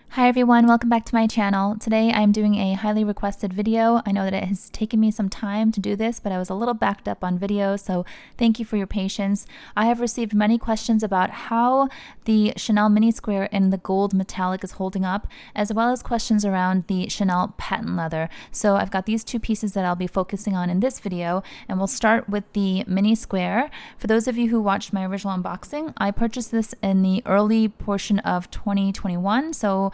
Hi everyone, welcome back to my channel. Today I'm doing a highly requested video. I know that it has taken me some time to do this, but I was a little backed up on videos, so thank you for your patience. I have received many questions about how the Chanel mini square in the gold metallic is holding up, as well as questions around the Chanel patent leather. So I've got these two pieces that I'll be focusing on in this video, and we'll start with the mini square. For those of you who watched my original unboxing, I purchased this in the early portion of 2021, so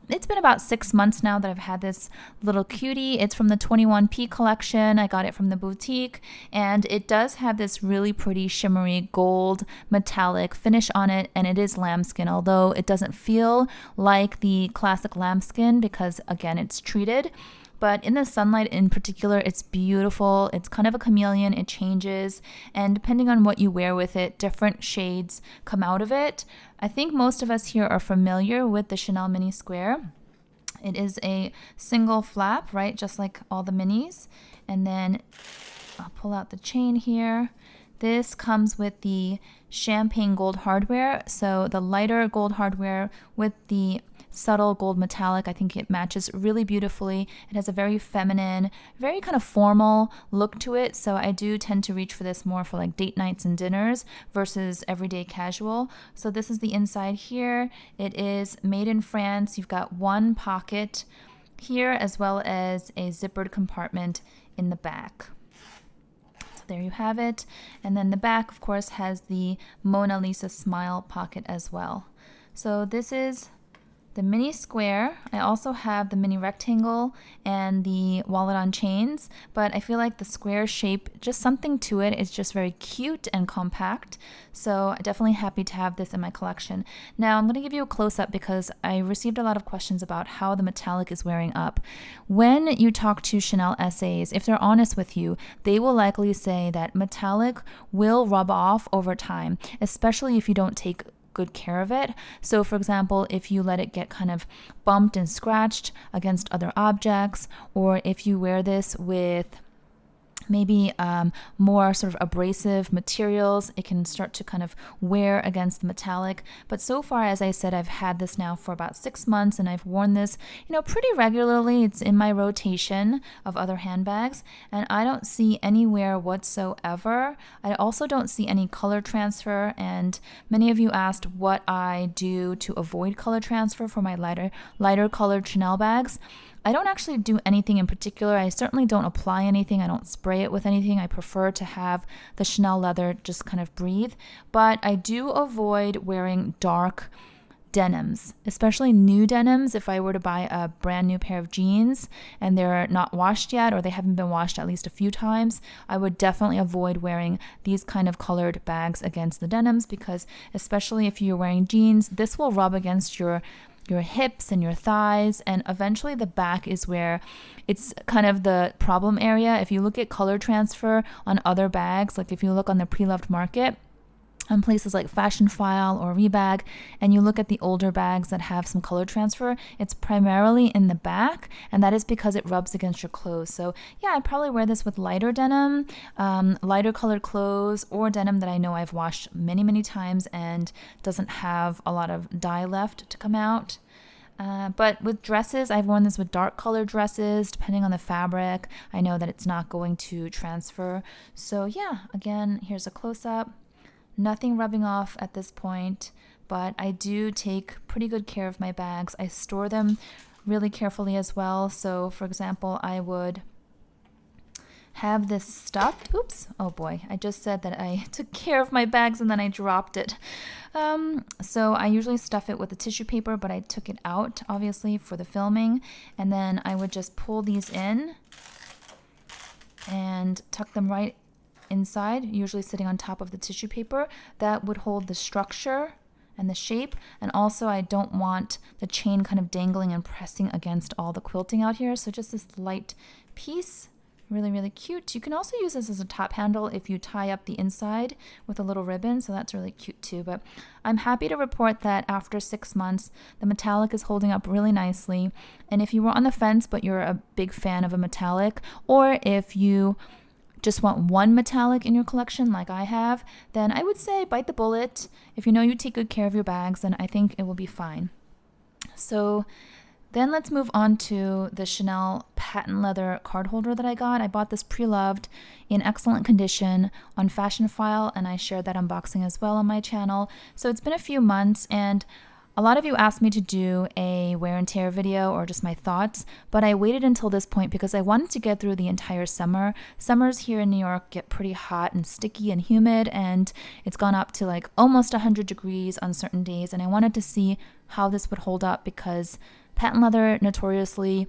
it's been about 6 months now that I've had this little cutie. It's from the 21P collection. I got it from the boutique, and it does have this really pretty shimmery gold metallic finish on it, and it is lambskin, although it doesn't feel like the classic lambskin because, again, it's treated. But in the sunlight in particular, it's beautiful. It's kind of a chameleon. It changes, and depending on what you wear with it, different shades come out of it. I think most of us here are familiar with the Chanel mini square. It is a single flap, right? Just like all the minis. And then I'll pull out the chain here. This comes with the champagne gold hardware. So the lighter gold hardware with the subtle gold metallic, I think it matches really beautifully. It has a very feminine, very kind of formal look to it, so I do tend to reach for this more for like date nights and dinners versus everyday casual. So this is the inside here. It is made in France. You've got one pocket here as well as a zippered compartment in the back. So there you have it. And then the back, of course, has the Mona Lisa smile pocket as well. So this is the mini square. I also have the mini rectangle and the wallet on chains, but I feel like the square shape, just something to it, is just very cute and compact. So definitely happy to have this in my collection. Now I'm going to give you a close-up because I received a lot of questions about how the metallic is wearing up. When you talk to Chanel SAs, if they're honest with you, they will likely say that metallic will rub off over time, especially if you don't take good care of it. So for example, if you let it get kind of bumped and scratched against other objects, or if you wear this with maybe more sort of abrasive materials, it can start to kind of wear against the metallic. But so far, as I said, I've had this now for about 6 months, and I've worn this, pretty regularly. It's in my rotation of other handbags, and I don't see any wear whatsoever. I also don't see any color transfer, and many of you asked what I do to avoid color transfer for my lighter colored Chanel bags. I don't actually do anything in particular. I certainly don't apply anything. I don't spray it with anything. I prefer to have the Chanel leather just kind of breathe. But I do avoid wearing dark denims, especially new denims. If I were to buy a brand new pair of jeans and they're not washed yet, or they haven't been washed at least a few times, I would definitely avoid wearing these kind of colored bags against the denims, because especially if you're wearing jeans, this will rub against your hips and your thighs, and eventually the back is where it's kind of the problem area. If you look at color transfer on other bags, like if you look on the pre-loved market, on places like Fashionphile or Rebag, and you look at the older bags that have some color transfer, it's primarily in the back, and that is because it rubs against your clothes. So yeah, I'd probably wear this with lighter denim, lighter colored clothes, or denim that I know I've washed many, many times and doesn't have a lot of dye left to come out. But with dresses, I've worn this with dark colored dresses. Depending on the fabric, I know that it's not going to transfer. So yeah, again, here's a close-up. Nothing rubbing off at this point, but I do take pretty good care of my bags. I store them really carefully as well. So for example, I would have this stuffed. Oops. Oh boy. I just said that I took care of my bags and then I dropped it. So I usually stuff it with a tissue paper, but I took it out obviously for the filming. And then I would just pull these in and tuck them right inside, usually sitting on top of the tissue paper. That would hold the structure and the shape, and also I don't want the chain kind of dangling and pressing against all the quilting out here. So just this light piece, really, really cute. You can also use this as a top handle if you tie up the inside with a little ribbon, so that's really cute too. But I'm happy to report that after 6 months, the metallic is holding up really nicely. And if you were on the fence but you're a big fan of a metallic, or if you just want one metallic in your collection like I have, then I would say bite the bullet. If you know you take good care of your bags, then I think it will be fine. So then let's move on to the Chanel patent leather card holder that I got. I bought this pre-loved in excellent condition on Fashionphile, and I shared that unboxing as well on my channel. So it's been a few months, and a lot of you asked me to do a wear and tear video or just my thoughts, but I waited until this point because I wanted to get through the entire summer. Summers here in New York get pretty hot and sticky and humid, and it's gone up to like almost 100 degrees on certain days, and I wanted to see how this would hold up because patent leather notoriously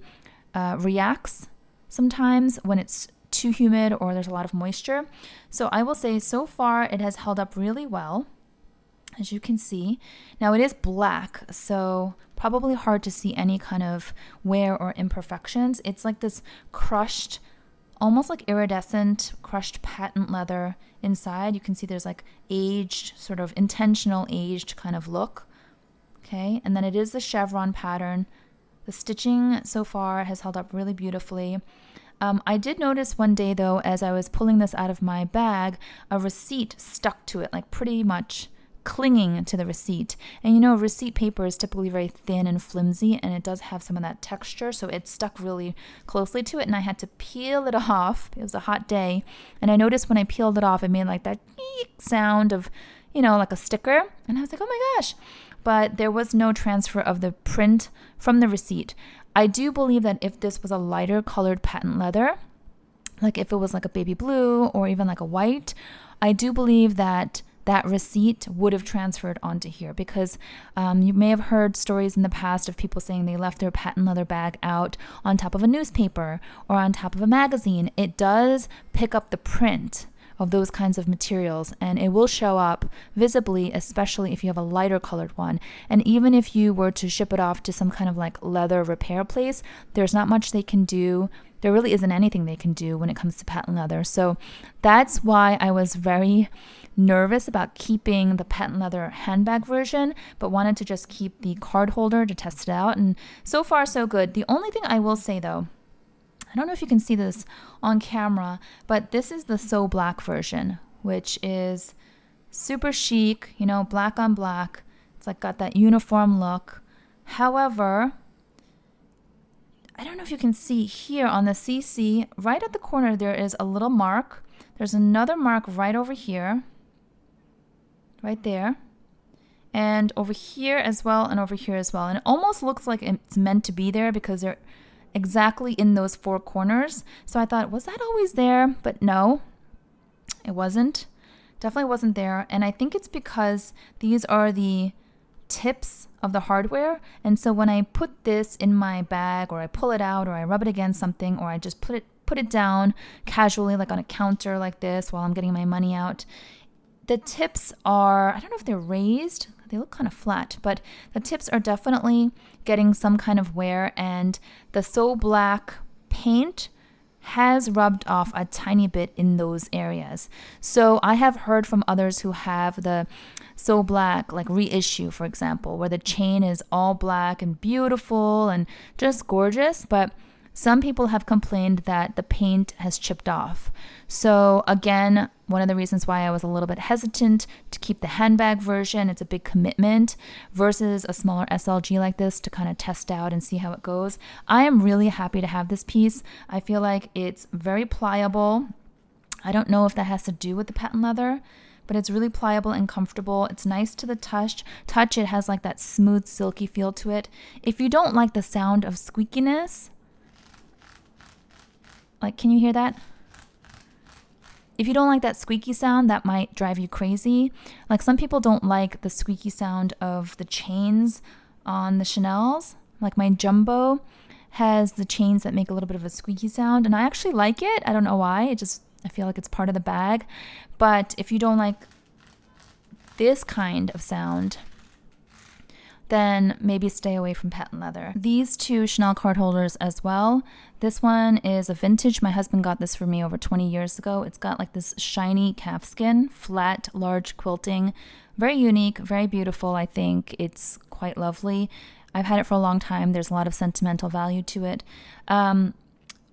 reacts sometimes when it's too humid or there's a lot of moisture. So I will say so far it has held up really well, as you can see. Now it is black, so probably hard to see any kind of wear or imperfections. It's like this crushed, almost like iridescent crushed patent leather inside. You can see there's like aged, sort of intentional aged kind of look. Okay, and then it is the chevron pattern. The stitching so far has held up really beautifully. I did notice one day though, as I was pulling this out of my bag, a receipt stuck to it, like pretty much clinging to the receipt. And you know, receipt paper is typically very thin and flimsy, and it does have some of that texture, so it stuck really closely to it, and I had to peel it off. It was a hot day, and I noticed when I peeled it off, it made like that sound of, you know, like a sticker, and I was like, oh my gosh. But there was no transfer of the print from the receipt. I do believe that if this was a lighter colored patent leather, like if it was like a baby blue or even like a white, I do believe that that receipt would have transferred onto here, because you may have heard stories in the past of people saying they left their patent leather bag out on top of a newspaper or on top of a magazine. It does pick up the print of those kinds of materials, and it will show up visibly, especially if you have a lighter colored one. And even if you were to ship it off to some kind of like leather repair place, there's not much they can do. There really isn't anything they can do when it comes to patent leather. So that's why I was very nervous about keeping the patent leather handbag version, but wanted to just keep the card holder to test it out. And so far so good. The only thing I will say though, I don't know if you can see this on camera, but this is the So Black version, which is super chic, you know, black on black. It's like got that uniform look. However, I don't know if you can see here on the CC, right at the corner, there is a little mark. There's another mark right over here, right there, and over here as well, and over here as well. And it almost looks like it's meant to be there because they're exactly in those four corners. So I thought, was that always there? But no, it wasn't. Definitely wasn't there. And I think it's because these are the tips of the hardware. And so when I put this in my bag, or I pull it out, or I rub it against something, or I just put it down casually, like on a counter like this while I'm getting my money out, the tips are, I don't know if they're raised. They look kind of flat, but the tips are definitely getting some kind of wear, and the So Black paint has rubbed off a tiny bit in those areas. So I have heard from others who have the So Black like reissue, for example, where the chain is all black and beautiful and just gorgeous, but some people have complained that the paint has chipped off. So again, one of the reasons why I was a little bit hesitant to keep the handbag version, it's a big commitment, versus a smaller SLG like this to kind of test out and see how it goes. I am really happy to have this piece. I feel like it's very pliable. I don't know if that has to do with the patent leather, but it's really pliable and comfortable. It's nice to the touch. It has like that smooth, silky feel to it. If you don't like the sound of squeakiness, like, can you hear that? If you don't like that squeaky sound, that might drive you crazy. Like, some people don't like the squeaky sound of the chains on the Chanels. Like my Jumbo has the chains that make a little bit of a squeaky sound, and I actually like it. I don't know why. I feel like it's part of the bag. But if you don't like this kind of sound, then maybe stay away from patent leather. These two Chanel card holders as well. This one is a vintage. My husband got this for me over 20 years ago. It's got like this shiny calfskin, flat, large quilting. Very unique, very beautiful. I think it's quite lovely. I've had it for a long time. There's a lot of sentimental value to it.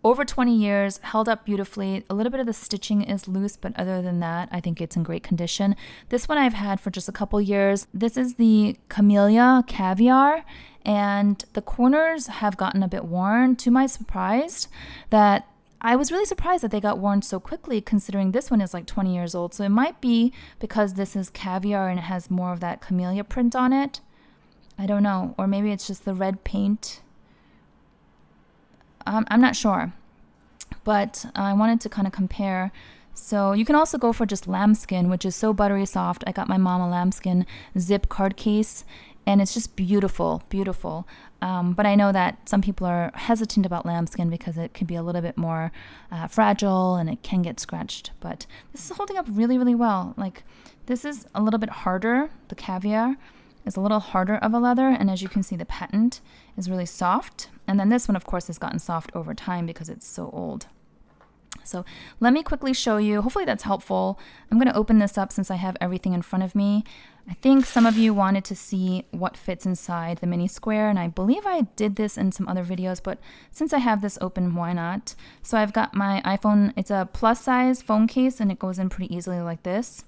Over 20 years, held up beautifully. A little bit of the stitching is loose, but other than that, I think it's in great condition. This one I've had for just a couple years. This is the Camellia Caviar, and the corners have gotten a bit worn, to my surprise. That I was really surprised that they got worn so quickly, considering this one is like 20 years old. So it might be because this is caviar and it has more of that camellia print on it. I don't know. Or maybe it's just the red paint. I'm not sure. But I wanted to kind of compare. So you can also go for just lambskin, which is so buttery soft. I got my mom a lambskin zip card case, and it's just beautiful, beautiful. But I know that some people are hesitant about lambskin because it can be a little bit more fragile and it can get scratched. But this is holding up really, really well. Like, this is a little bit harder. The caviar is a little harder of a leather, and as you can see, the patent is really soft. And then this one, of course, has gotten soft over time because it's so old. So let me quickly show you. Hopefully that's helpful. I'm going to open this up since I have everything in front of me. I think some of you wanted to see what fits inside the mini square, and I believe I did this in some other videos, but since I have this open, why not? So I've got my iPhone. It's a plus size phone case, and it goes in pretty easily like this.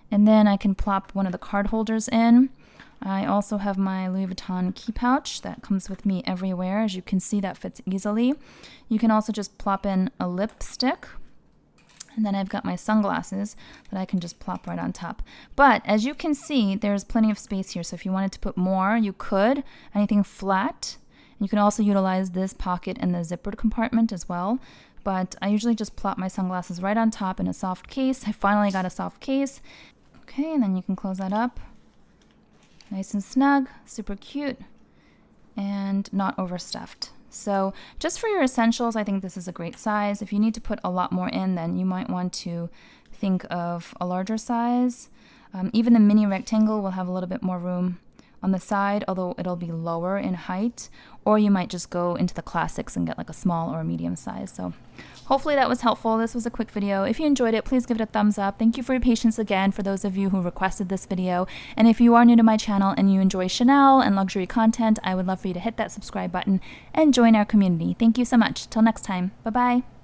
And then I can plop one of the card holders in. I also have my Louis Vuitton key pouch that comes with me everywhere. As you can see, that fits easily. You can also just plop in a lipstick. And then I've got my sunglasses that I can just plop right on top. But as you can see, there's plenty of space here. So if you wanted to put more, you could. Anything flat. You can also utilize this pocket and the zippered compartment as well. But I usually just plop my sunglasses right on top in a soft case. I finally got a soft case. Okay, and then you can close that up. Nice and snug, super cute, and not overstuffed. So just for your essentials, I think this is a great size. If you need to put a lot more in, then you might want to think of a larger size. Even the mini rectangle will have a little bit more room on the side, although it'll be lower in height. Or you might just go into the classics and get like a small or a medium size. So hopefully that was helpful. This was a quick video. If you enjoyed it, please give it a thumbs up. Thank you for your patience again for those of you who requested this video. And if you are new to my channel and you enjoy Chanel and luxury content, I would love for you to hit that subscribe button and join our community. Thank you so much. Till next time. Bye-bye.